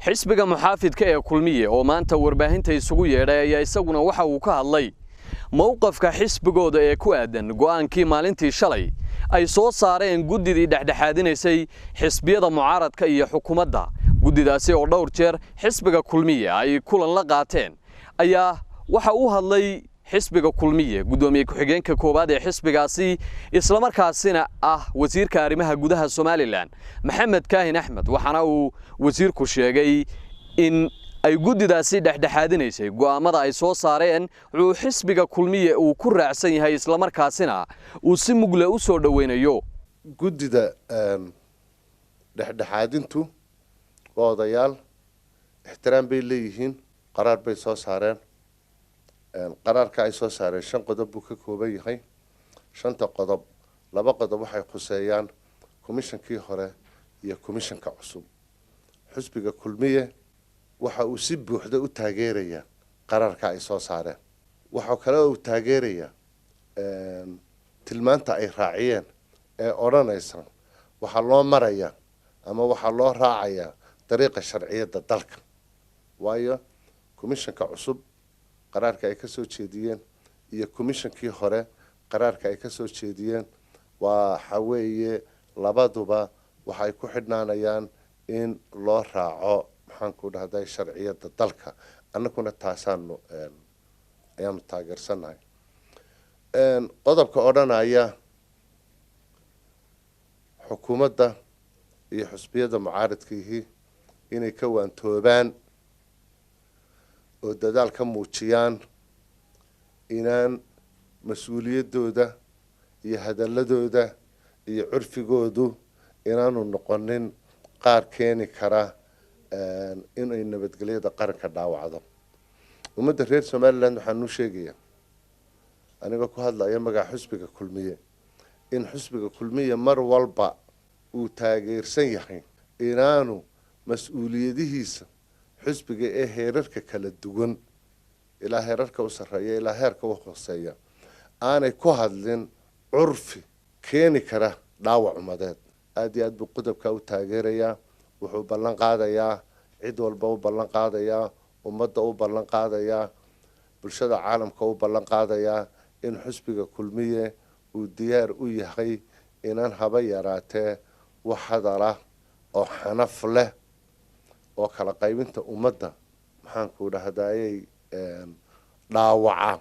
xisbiga muxaafidka ee kulmiye oo maanta warbaahinta isugu yeedhay ayaa isaguna waxa uu ka hadlay mowqafka xisbigooda ee ku aadan go'aankii maalintii shalay ay soo saareen guddidii dhexdhexaadinaysay xisbiyada mucaaradka iyo xukuumadda guddidaasi oo dhowr jeer xisbiga kulmiye ay kulan la qaateen ayaa waxa uu hadlay xisbiga kulmiye gudoomiye ku-xigeenka koowaad ee xisbigaasi isla markaasina wasiirka arrimaha gudaha Soomaaliland Maxamed Kaahin Axmed waxaana uu wasiirku sheegay in ay guddidaasi dhexdhexaadinaysay go'aamada ay soo saareen uu xisbiga kulmiye uu ku raacsan yahay isla markaasina uu si mugle u soo dhaweynayo guddida dhexdhexaadintu waa odayaal ixtiraam bay leeyihiin qaraar bay soo saareen qaraarka ay soo saareen 5 qodob buu ka kooban yahay 5 qodob 2 qodob waxay khuseeyaan komishankii hore iyo komishanka cusub xisbiga kulmiye waxa uu si buuxda u taageerayaa qaraarka ay soo saareen waxa kale oo uu taageerayaa tilmaanta ay raaciyeen ee oranaysan waxa loo marayaa ama waxa loo raacayaa dariiqa sharciyada dalka waayo komishanka cusub qaraarka ay ka soo jeediyeen iyo komishankii hore qaraarka ay ka soo jeediyeen waxa weeye labaduba waxay ku xidhnaanayaan in loo raaco maxaan ku dhahday sharciyada dalka annaguna taasaanu ayaanu taageersanahay qodobka odhanaya xukuumadda iyo xisbiyada mucaaradkiihi inay ka waantoobaan oo dadaal ka muujiyaan inaan mas'uuliyadooda iyo hadaladooda iyo curfigoodu inaanu noqonin qaar keeni kara inay nabadgelyada qaranka dhaawacdo ummadda reer Soomaaliland waxaan u sheegayaa aniga ku hadlaya magaca xisbiga kulmiye in xisbiga kulmiye mar walba uu taageersan yahay inaanu mas'uuliyadihiisa xisbiga ee heerarka kala duwan ilaa heerarka u sareeya ilaa heerka u hooseeya aanay ku hadlin curfi keeni kara dhaawac umadeed aad iyo aad buu qodobka u taageerayaa wuxuu ballan qaadayaa cid walba u ballan qaadayaa ummadda u ballan qaadayaa bulshada caalamka u ballan qaadayaa in xisbiga kulmiye uu diyaar u yahay inaan haba yaraatee wax hadala oo xanaf leh oo kala qaybinta ummadda maxaan ku dhahdayay dhaawaca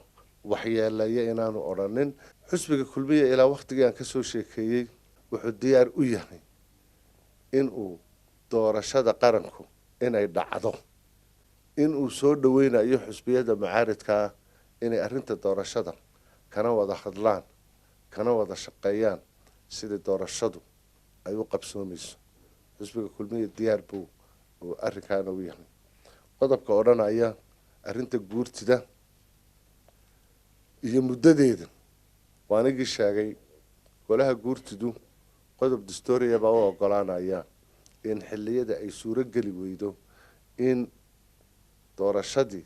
waxyeelaya inaanu odhanin xisbiga kulmiye ilaa waqtigii aan ka soo sheekeeyay wuxuu diyaar u yahay in uu doorashada qaranku inay dhacdo in uu soo dhaweynayo xisbiyada mucaaradka inay arrinta doorashada kana wada hadlaan kana wada shaqeeyaan sidii doorashadu ay u qabsoomayso xisbiga kulmiye diyaar buu arrinkaana u yahay qodobka odhanaya arrinta guurtida iyo muddadeeda waanigii sheegay golaha guurtidu qodob dastuuriya baa u ogolaanaya in xilliyada ay suuro geli weydo in doorashadii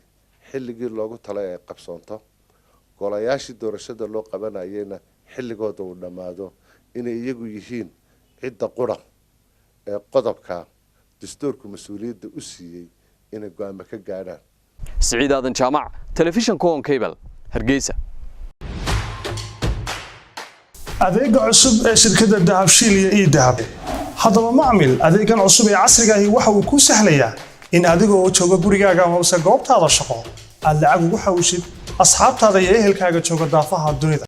xilligii loogu talay ay qabsoonto golayaashii doorashada loo qabanayayna xilligooda uu dhammaado inay iyagu yihiin cidda qura ee qodobka dastuurku mas'uuliyadda u siiyay inay go'aamo ka gaadhaan Saciid Aadan Jaamac telefishan Koon Cable Hargeysa adeega cusub ee shirkadda Dahabshiil iyo Dahab haddaba macmil adeegan cusub ee casriga ah waxa uu ku sahlayaa in adigoo jooga gurigaaga ama goobtaada shaqo aad lacag ugu xawishid asxaabtaada iyo ehelkaaga jooga daafaha dunida